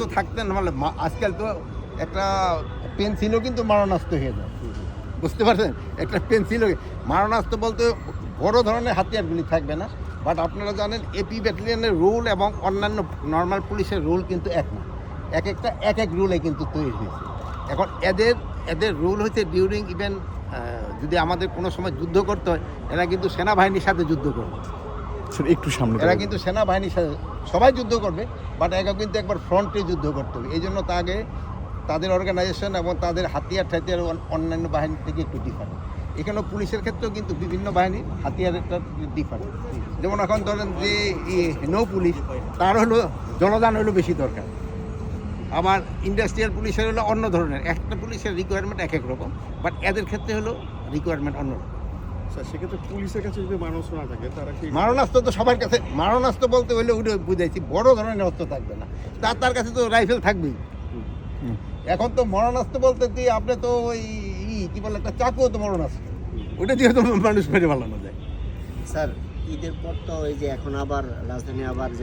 তো থাকতেন মানে আজকাল তো একটা পেন্সিলও কিন্তু মারণাস্ত্র হয়ে যায়, বুঝতে পারছেন? একটা পেন্সিলও মারণাস্ত্র বলতে বড় ধরনের হাতিয়ারগুলি থাকবে না, বাট আপনারা জানেন এপি ব্যাটালিয়নের রুল এবং অন্যান্য নর্মাল পুলিশের রুল কিন্তু এক না, এক এক রুলে কিন্তু তৈরি হয়েছে। এখন এদের রুল হচ্ছে ডিউরিং ইভেন যদি আমাদের কোনো সময় যুদ্ধ করতে হয়, এরা কিন্তু সেনাবাহিনীর সাথে যুদ্ধ করবে, একটু সামনে এরা কিন্তু সেনাবাহিনীর সাথে সবাই যুদ্ধ করবে, বাট এরা কিন্তু একবার ফ্রন্টে যুদ্ধ করতে হবে। এই জন্য তাদের অর্গানাইজেশন এবং তাদের হাতিয়ার অন্যান্য বাহিনীর থেকে একটু ডিফারেন্ট। এখানেও পুলিশের ক্ষেত্রেও কিন্তু বিভিন্ন বাহিনীর হাতিয়ারটা ডিফারেন্ট। যেমন এখন ধরেন যে নৌ পুলিশ, তার হলো জনদান হলো বেশি দরকার, আবার ইন্ডাস্ট্রিয়াল পুলিশের হলো অন্য ধরনের, একটা পুলিশের রিকোয়ারমেন্ট এক এক রকম, বাট এদের ক্ষেত্রে হলো রিকোয়ারমেন্ট অন্য রকম। স্যার সেক্ষেত্রে পুলিশের কাছে যদি মারণাস্ত্র না থাকে তারা কি মারণাস্ত্র তো সবার কাছে, মারণাস্ত্র বলতে হলে ওটা বুঝাইছি বড় ধরনের অস্ত্র থাকবে না, তার কাছে তো রাইফেল থাকবেই। এখন তো মরণাস্ত্র বলতে দিয়ে আপনি তো ওই কি বলে একটা চাকুও তো মরণাস্ত্র, ওটা দিয়ে তো মানুষ মেরে ফেলানো যায়। স্যার ঈদের পর তো এই যে এখন আবার রাজধানী আবার যে